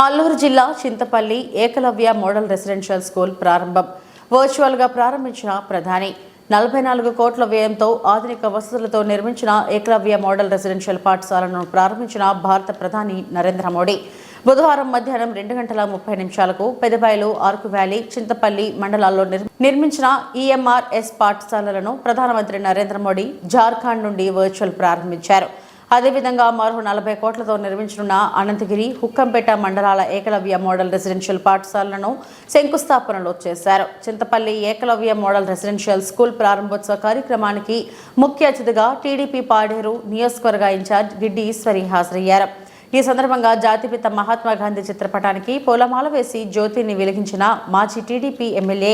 అల్లూరు జిల్లా Chintapalli Eklavya model residential school ప్రారంభం వర్చువల్గా ప్రారంభించిన ప్రధాని 44 కోట్ల వ్యయంతో ఆధునిక వసతులతో నిర్మించిన ఏకలవ్య మోడల్ రెసిడెన్షియల్ పాఠశాలను ప్రారంభించిన భారత ప్రధాని నరేంద్ర మోడీ బుధవారం మధ్యాహ్నం 2:30 పెదబయలు, అరకు వ్యాలీ, చింతపల్లి మండలాల్లో నిర్మించిన ఈఎంఆర్ఎస్ పాఠశాలలను ప్రధానమంత్రి నరేంద్ర మోడీ జార్ఖండ్ నుండి వర్చువల్ ప్రారంభించారు. అదేవిధంగా మరో 40 కోట్లతో నిర్మించనున్న అనంతగిరి, హుక్కంపేట మండలాల ఏకలవ్య మోడల్ రెసిడెన్షియల్ పాఠశాలను శంకుస్థాపనలో చేశారు. Chintapalli Eklavya model residential school ప్రారంభోత్సవ కార్యక్రమానికి ముఖ్య అతిథిగా టీడీపీ పాడేరు నియోజకవర్గ ఇన్ఛార్జ్ గిడ్డి ఈశ్వరి హాజరయ్యారు. ఈ సందర్భంగా జాతిపిత మహాత్మా గాంధీ చిత్రపటానికి పూలమాల వేసి జ్యోతిని వెలిగించిన మాజీ టీడీపీ ఎమ్మెల్యే,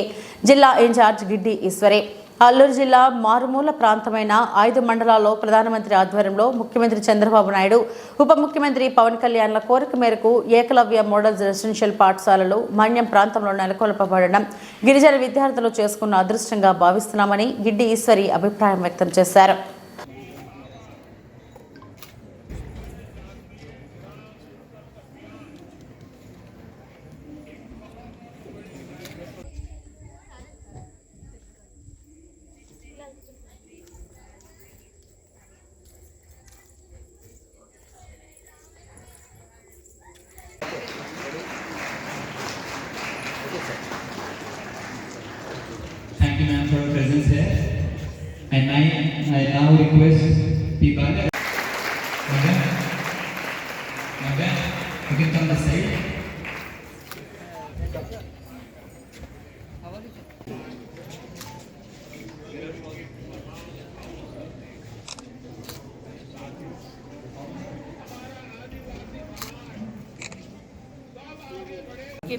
జిల్లా ఇన్ఛార్జ్ గిడ్డి ఈశ్వరి అల్లూరు జిల్లా మారుమూల ప్రాంతమైన 5 మండలాల్లో ప్రధానమంత్రి ఆధ్వర్యంలో ముఖ్యమంత్రి చంద్రబాబు నాయుడు, ఉప ముఖ్యమంత్రి పవన్ కళ్యాణ్ల కోరిక మేరకు ఏకలవ్య మోడల్ రెసిడెన్షియల్ పాఠశాలలు మన్యం ప్రాంతంలో నెలకొల్పబడడం గిరిజన విద్యార్థులు చేసుకున్న అదృష్టంగా భావిస్తున్నామని గిడ్డి ఈశ్వరి అభిప్రాయం వ్యక్తం చేశారు. Thank you, ma'am, for your presence here. And I now request Piba. Madam, you can come this side.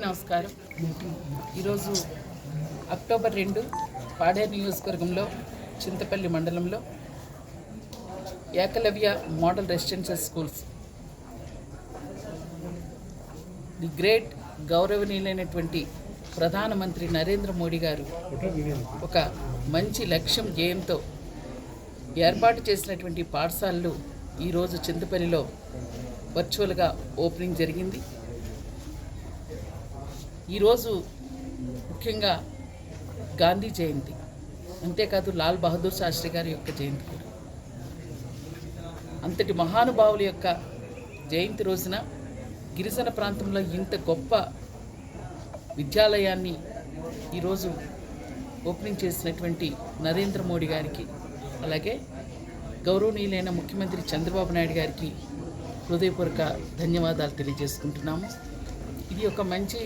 నమస్కారం. ఈరోజు అక్టోబర్ 2 పాడేరు నియోజకవర్గంలో చింతపల్లి మండలంలో Eklavya model residential schools the great గౌరవనీయులైనటువంటి ప్రధానమంత్రి నరేంద్ర మోడీ గారు ఒక మంచి లక్ష్యం ధ్యేయంతో ఏర్పాటు చేసినటువంటి పాఠశాలలు ఈరోజు చింతపల్లిలో వర్చువల్గా ఓపెనింగ్ జరిగింది. ఈరోజు ముఖ్యంగా గాంధీ జయంతి, అంతేకాదు లాల్ బహదూర్ శాస్త్రి గారి యొక్క జయంతి కూడా. అంతటి మహానుభావుల యొక్క జయంతి రోజున గిరిజన ప్రాంతంలో ఇంత గొప్ప విద్యాలయాన్ని ఈరోజు ఓపెనింగ్ చేసినటువంటి నరేంద్ర మోడీ గారికి, అలాగే గౌరవనీయులైన ముఖ్యమంత్రి చంద్రబాబు నాయుడు గారికి హృదయపూర్వక ధన్యవాదాలు తెలియజేసుకుంటున్నాము. ఇది ఒక మంచి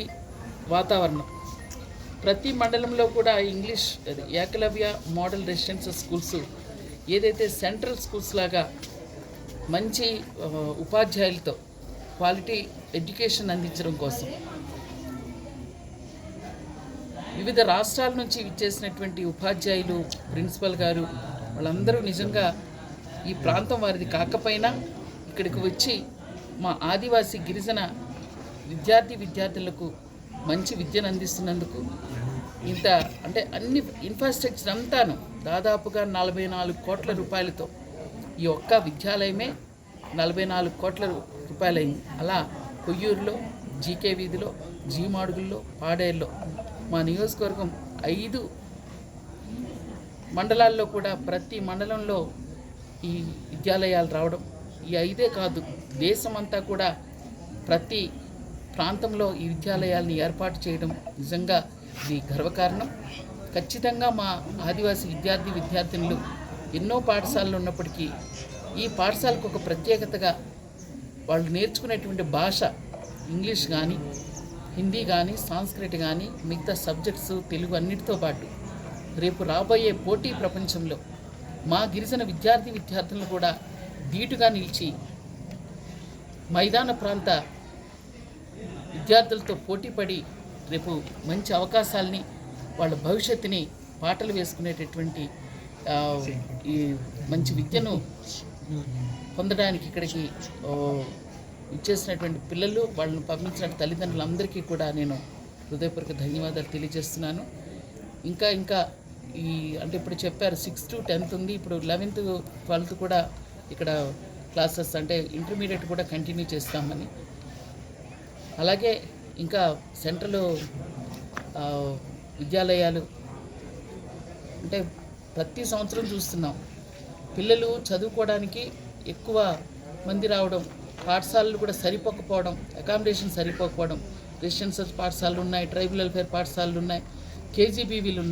వాతావరణం. ప్రతి మండలంలో కూడా English Eklavya model residential schools ఏదైతే సెంట్రల్ స్కూల్స్ లాగా మంచి ఉపాధ్యాయులతో క్వాలిటీ ఎడ్యుకేషన్ అందించడం కోసం వివిధ రాష్ట్రాల నుంచి విచ్చేసినటువంటి ఉపాధ్యాయులు, ప్రిన్సిపల్ గారు వాళ్ళందరూ నిజంగా ఈ ప్రాంతం వారిది కాకపోయినా ఇక్కడికి వచ్చి మా ఆదివాసీ గిరిజన విద్యార్థులకు మంచి విద్యను అందిస్తున్నందుకు ఇంత అంటే అన్ని ఇన్ఫ్రాస్ట్రక్చర్ అంతాను దాదాపుగా 44 కోట్ల రూపాయలతో ఈ ఒక్క విద్యాలయమే 44 కోట్ల రూపాయలైంది. అలా కొయ్యూరులో, జీకే వీధిలో, జీమాడుగుల్లో, పాడేరులో మా నియోజకవర్గం 5 మండలాల్లో కూడా ప్రతి మండలంలో ఈ విద్యాలయాలు రావడం, ఈ 5 కాదు దేశమంతా కూడా ప్రతి ప్రాంతంలో ఈ విద్యాలయాల్ని ఏర్పాటు చేయడం నిజంగా ఇది గర్వకారణం. ఖచ్చితంగా మా ఆదివాసీ విద్యార్థినులు ఎన్నో పాఠశాలలు ఉన్నప్పటికీ ఈ పాఠశాలకు ఒక ప్రత్యేకతగా వాళ్ళు నేర్చుకునేటువంటి భాష ఇంగ్లీష్ కానీ, హిందీ కానీ, సాంస్క్రిట్ కానీ, మిగతా సబ్జెక్ట్స్ తెలుగు అన్నిటితో పాటు రేపు రాబోయే పోటీ ప్రపంచంలో మా గిరిజన విద్యార్థులను కూడా ధీటుగా నిలిచి మైదాన ప్రాంత విద్యార్థులతో పోటీపడి రేపు మంచి అవకాశాలని, వాళ్ళ భవిష్యత్తుని పాటలు వేసుకునేటటువంటి ఈ మంచి విద్యను పొందడానికి ఇక్కడికి ఇచ్చేసినటువంటి పిల్లలు, వాళ్ళని పంపించిన తల్లిదండ్రులందరికీ కూడా నేను హృదయపూర్వక ధన్యవాదాలు తెలియజేస్తున్నాను. ఇంకా ఈ అంటే ఇప్పుడు చెప్పారు 6th to 10th ఉంది, ఇప్పుడు 11th 12th కూడా ఇక్కడ క్లాసెస్ అంటే ఇంటర్మీడియట్ కూడా కంటిన్యూ చేస్తామని. అలాగే ఇంకా సెంట్రల్ విద్యాలయాలు అంటే ప్రతి సంవత్సరం చూస్తున్నాం పిల్లలు చదువుకోవడానికి ఎక్కువ మంది రావడం, పాఠశాలలు కూడా సరిపోకపోవడం, అకామిడేషన్ సరిపోకపోవడం. రెసిడెన్షియల్ పాఠశాలలు ఉన్నాయి, ట్రైబల్ వెల్ఫేర్ పాఠశాలలు ఉన్నాయి, కేజీబీవీలు ఉన్నాయి.